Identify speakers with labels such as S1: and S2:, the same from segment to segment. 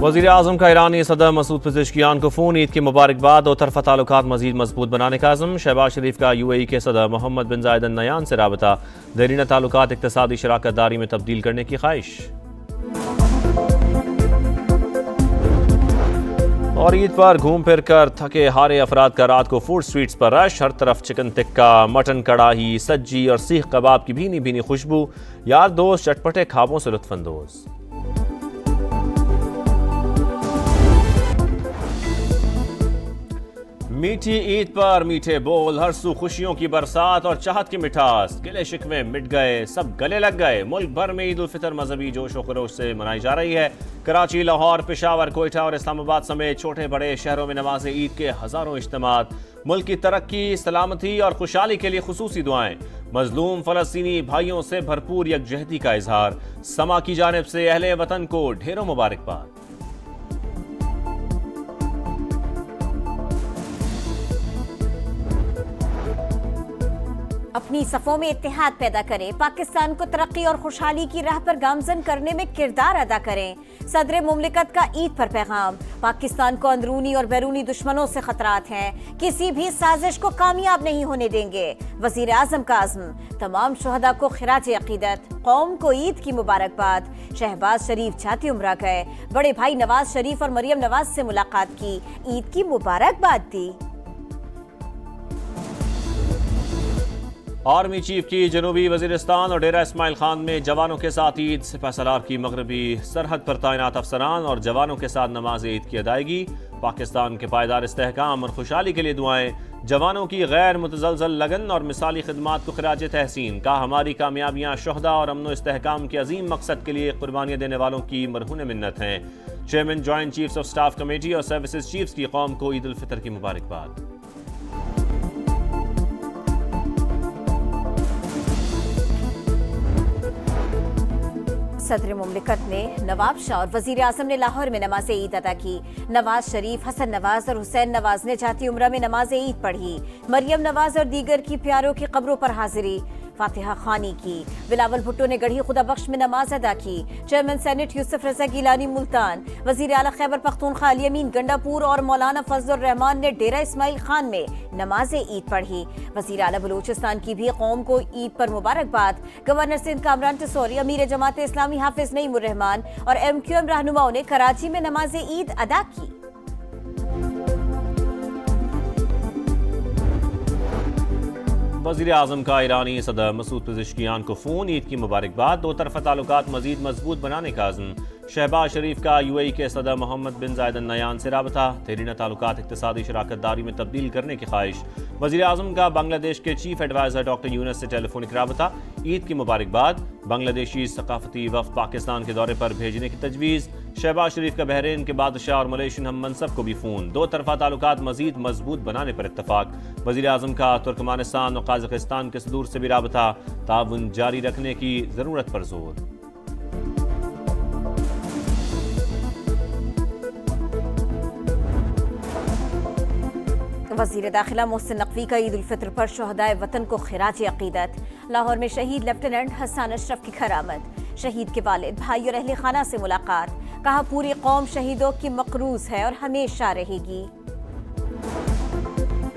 S1: वज़ीर आज़म का ईरानी सदर मसूद पेज़ेश्कियान को फ़ोन। ईद की मुबारकबाद। दो तरफ़ा ताल्लुकात मज़ीद मजबूत बनाने का आज़म। शहबाज शरीफ का UAE के सदर मोहम्मद बिन ज़ायद अल नहयान से राबता। देरीना ताल्लुकात इक़्तिसादी शराकत दारी में तब्दील करने की ख्वाहिश। और ईद पर घूम फिर कर थके हारे अफराद का रात को फूड स्ट्रीट्स पर रश। हर तरफ चिकन टिक्का, मटन कड़ाही, सज्जी और सीख कबाब की भीनी भीनी खुशबू। यार दोस्त चटपटे खाबों से लुत्फ़अंदोज़। मीठी ईद पर मीठे बोल, हर सू खुशियों की बरसात और चाहत की मिठास। गिले शिकवे मिट गए, सब गले लग गए। मुल्क भर में ईद उल फितर मजहबी जोश व खरोश से मनाई जा रही है। कराची, लाहौर, पेशावर, कोयटा और इस्लामाबाद समेत छोटे बड़े शहरों में नमाज ईद के हजारों इज्तिमात। मुल्क की तरक्की, सलामती और खुशहाली के लिए खुसूसी दुआएं। मजलूम फलस्तीनी भाइयों से भरपूर यकजहती का इजहार। समा की जानिब से अहले वतन को ढेरों मुबारकबाद।
S2: अपनी सफ़ों में इत्तेहाद पैदा करें, पाकिस्तान को तरक्की और खुशहाली की राह पर गामजन करने में किरदार अदा करें। सदर मुमलिकत का ईद पर पैगाम। पाकिस्तान को अंदरूनी और बैरूनी दुश्मनों से खतरात हैं, किसी भी साजिश को कामयाब नहीं होने देंगे। वजीर आज़म का अज़्म। तमाम शुहदा को खिराज अकीदत। कौम को ईद की मुबारकबाद। शहबाज शरीफ जाती उम्रा गए, बड़े भाई नवाज शरीफ और मरियम नवाज से मुलाकात की, ईद की मुबारकबाद दी।
S1: आर्मी चीफ की जनूबी वजीरिस्तान और डेरा इस्माइल खान में जवानों के साथ ईद। सिपहसालार की मगरबी सरहद पर तैनात अफसरान और जवानों के साथ नमाज ईद की अदायगी। पाकिस्तान के पायदार इस्तेहकाम और खुशहाली के लिए दुआएं। जवानों की गैर मुतज़लज़ल लगन और मिसाली खिदमात को खिराज तहसीन। कहा, हमारी कामयाबियाँ शुहदा और अमन इस्तेहकाम के अजीम मकसद के लिए कुर्बानियाँ देने वालों की मरहून मिन्नत हैं। Chairman joint chiefs of staff committee और सर्विसेज चीफ्स की कौम को ईद उल फितर की मुबारकबाद।
S2: सदर मुमलिकत ने नवाब शाह और वजीर आज़म ने लाहौर में नमाज ईद अदा की। नवाज शरीफ, हसन नवाज और हुसैन नवाज ने जाती उम्रा में नमाज ईद पढ़ी। मरियम नवाज और दीगर की प्यारों की कब्रों पर हाजिरी, फातिहा खानी की। बिलावल भुट्टो ने गढ़ी खुदा बख्श में नमाज अदा की। चेयरमैन सेनेट यूसुफ रजा गिलानी मुल्तान, वजीर आला खैबर पख्तूनख्वा अली अमीन गंडापुर और मौलाना फजलुर रहमान ने डेरा इस्माइल खान में नमाज ईद पढ़ी। वजीर आला बलूचिस्तान की भी कौम को ईद पर मुबारकबाद। गवर्नर सिंध कामरान टिसोरी, अमीर जमात इस्लामी हाफिज नईमुर रहमान और MQM रहनुमाओं ने कराची में नमाज ईद अदा की।
S1: वज़ीर आज़म का ईरानी सदर मसूद पेज़ेश्कियान को फ़ोन। ईद की मुबारकबाद। दो तरफ़ा ताल्लुकात मज़ीद मजबूत बनाने का अज़्म। शहबाज शरीफ का UAE के सदर मोहम्मद बिन ज़ायद अल नहयान से राबता। देरीना ताल्लुकात इक़्तिसादी शराकत दारी में तब्दील करने की ख्वाहिश। वज़ीर आज़म का बांग्लादेश के चीफ एडवाइज़र डॉक्टर यूनुस से टेलीफोनिक राबता। ईद की मुबारकबाद। बांग्लादेशी सकाफती वफ़द पाकिस्तान के दौरे पर भेजने की तजवीज़। शहबाज शरीफ का बहरीन के बादशाह और मलेशियन हम मनसब को भी फ़ोन। दो तरफ़ा ताल्लुकात मज़ीद मजबूत बनाने पर इत्तफ़ाक। वज़ीर आज़म का तुर्कमानिस्तान और कज़ाकिस्तान के सदूर से भी राबता। ताउन जारी रखने की ज़रूरत पर जोर।
S2: वज़ीर दाखिला मोहसिन नकवी का ईद उल फितर पर शुहदाए वतन को खिराज अकीदत। लाहौर में शहीद लेफ्टिनेंट हसन अशरफ की खरामत। शहीद के वालिद, भाई और अहले खाना से मुलाकात। कहा, पूरी कौम शहीदों की मकरूज है और हमेशा रहेगी।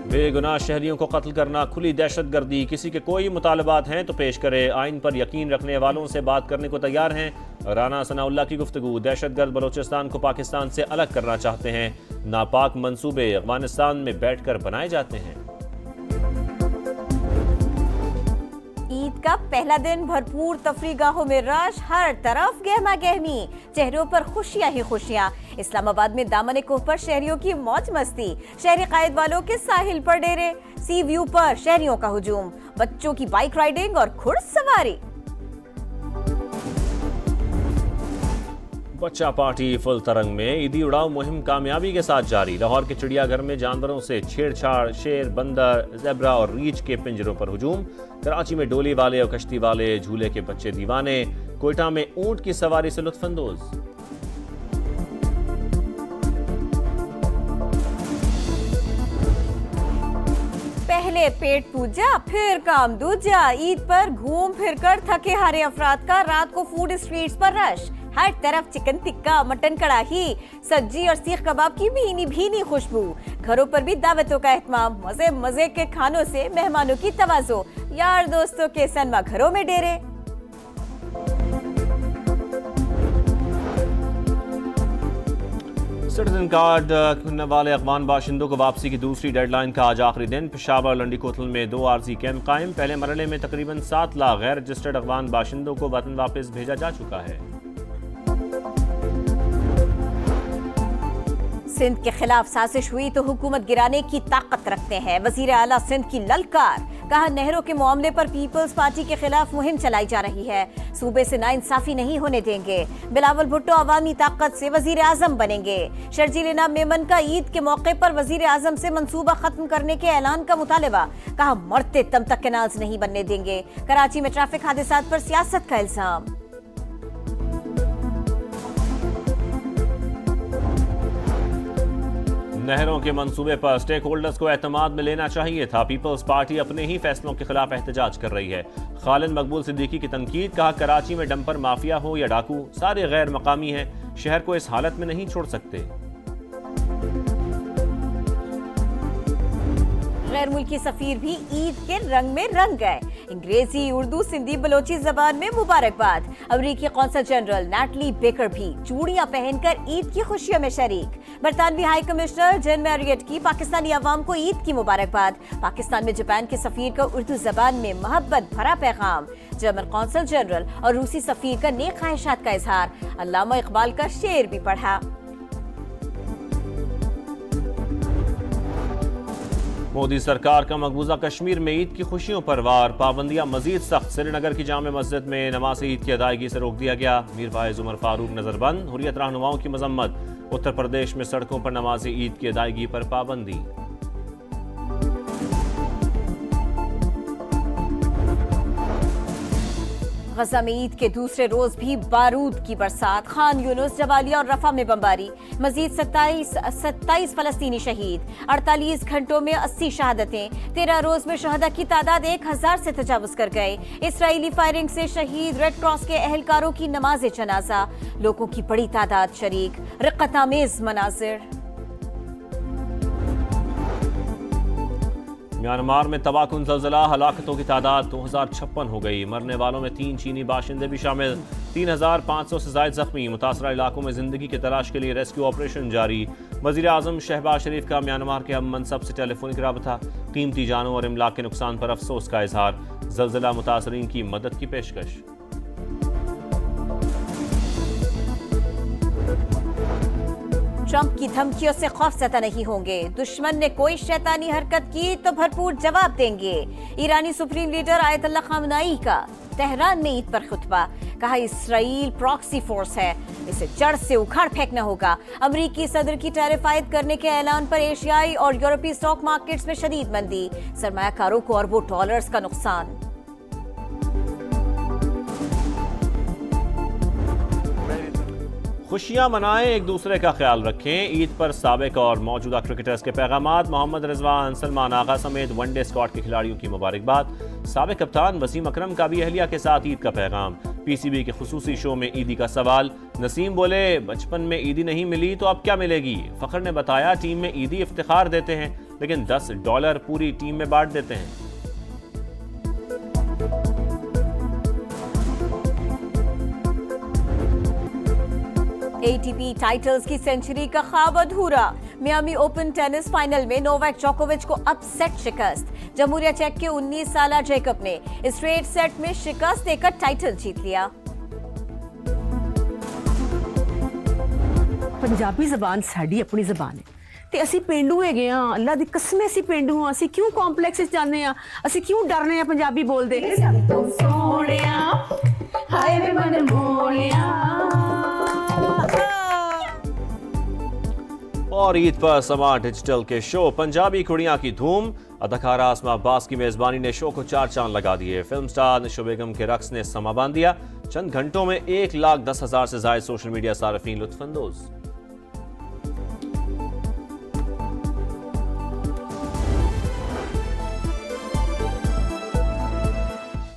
S1: बेगुनाह शहरियों को कत्ल करना खुली दहशत गर्दी। किसी के कोई मुतालबात हैं तो पेश करे। आइन पर यकीन रखने वालों से बात करने को तैयार हैं। राना सनाउल्ला की गुफ्तगू। दहशतगर्द बलोचिस्तान को पाकिस्तान से अलग करना चाहते हैं। नापाक मंसूबे अफगानिस्तान में बैठकर बनाए जाते हैं।
S2: ईद का पहला दिन, भरपूर तफरीगाहों में रश, हर तरफ गहमा गहमी, चेहरों पर खुशियां ही खुशियां। इस्लामाबाद में दामन कोह पर शहरियों की मौज मस्ती। शहरी कायद वालों के साहिल पर डेरे। सी व्यू पर शहरियों का हुजूम। बच्चों की बाइक राइडिंग और घुड़सवारी।
S1: बच्चा पार्टी फुल तरंग में। ईदी उड़ाव मुहिम कामयाबी के साथ जारी। लाहौर के चिड़ियाघर में जानवरों से छेड़छाड़। शेर, बंदर, ज़ेब्रा और रीछ के पिंजरों पर हुजूम। कराची में डोली वाले और कश्ती वाले, झूले के बच्चे दीवाने। कोयटा में ऊंट की सवारी से लुत्फअंदोज।
S2: पहले पेट पूजा, फिर काम दूजा। ईद पर घूम फिर कर थके हारे अफराद का रात को फूड स्ट्रीट्स पर रश। हर तरफ चिकन टिक्का, मटन कढ़ाई, सब्जी और सीख कबाब की भीनी भीनी खुशबू। घरों पर भी दावतों का एहतमाम, मजे मजे के खानों से मेहमानों की तवाज़ो, यार दोस्तों के सनमा घरों में डेरे।
S1: सिटीजन कार्ड खुलने वाले अफगान बाशिंदों को वापसी की दूसरी डेडलाइन का आज आखिरी दिन। पेशावर लंडी कोतल में 2 आरजी कैंप कायम। पहले मरहले में तकरीबन 7 लाख गैर रजिस्टर्ड अफगान बाशिंदों को वतन वापस भेजा जा चुका है।
S2: सिंध के खिलाफ साजिश हुई तो हुकूमत गिराने की ताकत रखते हैं, वजीर आला सिंध की ललकार। कहा, नहरों के मामले पर पीपल्स पार्टी के खिलाफ मुहिम चलाई जा रही है, सूबे से नाइंसाफी नहीं होने देंगे। बिलावल भुट्टो अवामी ताकत से वजीर आजम बनेंगे। शर्जील इनाम मेमन का ईद के मौके पर वजीर आजम से मंसूबा खत्म करने के ऐलान का मुतालबा। कहा, मरते दम तक कैनाल्स नहीं बनने देंगे। कराची में ट्रैफिक हादसात पर सियासत का इल्जाम।
S1: नहरों के मंसूबे पर स्टेक होल्डर्स को एतमाद में लेना चाहिए था। पीपल्स पार्टी अपने ही फैसलों के खिलाफ एहतजाज कर रही है। खालिद मकबूल सिद्दीकी की तनकीद। कहा, कराची में डंपर माफिया हो या डाकू, सारे गैर मकामी हैं, शहर को इस हालत में नहीं छोड़ सकते।
S2: गैर मुल्की सफीर भी ईद के रंग में रंग गए। अंग्रेजी, उर्दू, सिंधी, बलोची जबान में मुबारकबाद। अमरीकी कौंसल जनरल नैटली बेकर भी चूड़ियां पहनकर ईद की खुशियों में शरीक। बरतानवी हाई कमिश्नर जन मैरियट की पाकिस्तानी अवाम को ईद की मुबारकबाद। पाकिस्तान में जापान के सफीर का उर्दू जबान में मोहब्बत भरा पैगाम। जर्मन कौंसल जनरल और रूसी सफीर का नेक ख्वाहिशात का इजहार। अल्लामा इकबाल का शेर भी पढ़ा।
S1: मोदी सरकार का मकबूजा कश्मीर में ईद की खुशियों पर वार। पाबंदियां मजीद सख्त। श्रीनगर की जामे मस्जिद में नमाज ईद की अदायगी से रोक दिया गया। मीर फायज उमर फारूक नजरबंद। हुर्रियत रहनुमाओं की मजम्मत। उत्तर प्रदेश में सड़कों पर नमाज ईद की अदायगी पर पाबंदी।
S2: गजा में ईद के दूसरे रोज भी बारूद की बरसात। खान यूनुस, जवालिया और रफा में बमबारी। मजीद 27 फलस्तीनी शहीद। 48 घंटों में 80 शहादतें। 13 रोज में शहदा की तादाद 1000 से तजावुज कर गए। इसराइली फायरिंग से शहीद रेड क्रॉस के अहलकारों की नमाज जनाजा। लोगों की बड़ी तादाद शरीक। रिक्कतामेज मनाजिर।
S1: म्यांमार में तबाहकुन ज़लज़ला। हलाकतों की तादाद 2056 हो गई। मरने वालों में 3 चीनी बाशिंदे भी शामिल। 3500 से ज़ायद जख्मी। मुतासरा इलाकों में जिंदगी की तलाश के लिए रेस्क्यू ऑपरेशन जारी। वज़ीर आज़म शहबाज शरीफ का म्यांमार के हम मनसब से टेलीफोनिक राबता। कीमती जानों और इमलाक के नुकसान पर अफसोस का इजहार। ज़लज़ला मुतासरीन की मदद की पेशकश।
S2: ट्रंप की धमकियों से खौफज़दा नहीं होंगे। दुश्मन ने कोई शैतानी हरकत की तो भरपूर जवाब देंगे। ईरानी सुप्रीम लीडर आयतुल्लाह खामनाई का तेहरान में ईद पर खुतबा। कहा, इसराइल प्रॉक्सी फोर्स है, इसे जड़ से उखाड़ फेंकना होगा। अमरीकी सदर की टैरिफ आयद करने के ऐलान पर एशियाई और यूरोपीय स्टॉक मार्केट्स में शदीद मंदी। सरमायाकारों को अरबों डॉलर्स का नुकसान।
S1: खुशियां मनाएं, एक दूसरे का ख्याल रखें। ईद पर साबिक और मौजूदा क्रिकेटर्स के पैगामात। मोहम्मद रिजवान, सलमान आगा समेत वनडे स्क्वाड के खिलाड़ियों की मुबारकबाद। साबिक कप्तान वसीम अकरम का भी अहलिया के साथ ईद का पैगाम। पीसीबी के खुसूसी शो में ईदी का सवाल। नसीम बोले, बचपन में ईदी नहीं मिली तो अब क्या मिलेगी। फखर ने बताया, टीम में ईदी इफ्तिखार देते हैं लेकिन $10 पूरी टीम में बांट देते हैं।
S2: एटीपी टाइटल्स की सेंचुरी का ख्वाब अधूरा। मियामी ओपन टेनिस फाइनल में नोवाक जोकोविच को अपसेट शिकस्त। जमहूरिया चेक के 19 साला जैकब ने स्ट्रेट सेट में शिकस्त देकर टाइटल जीत लिया।
S3: पंजाबी जबान साडी अपनी जबान है ते असी पेंडू हैगे आ। अल्लाह दी कसम असी पेंडू हां। असी क्यों कॉम्पलैक्स विच जाने आ? असी क्यों डरने आ पंजाबी बोलदे? सोहणिया हाय वे मन मोलिया।
S1: और ईद पर समा डिजिटल के शो पंजाबी कुड़ियां की धूम। अदाकारा आसमा अब्बास की मेजबानी ने शो को 4 चांद लगा दिए। फिल्म स्टार निशो बेगम के रक्स ने समा बांध दिया। चंद घंटों में 1,10,000 से ज्यादा सोशल मीडिया सार्फिन लुत्फानंदोज।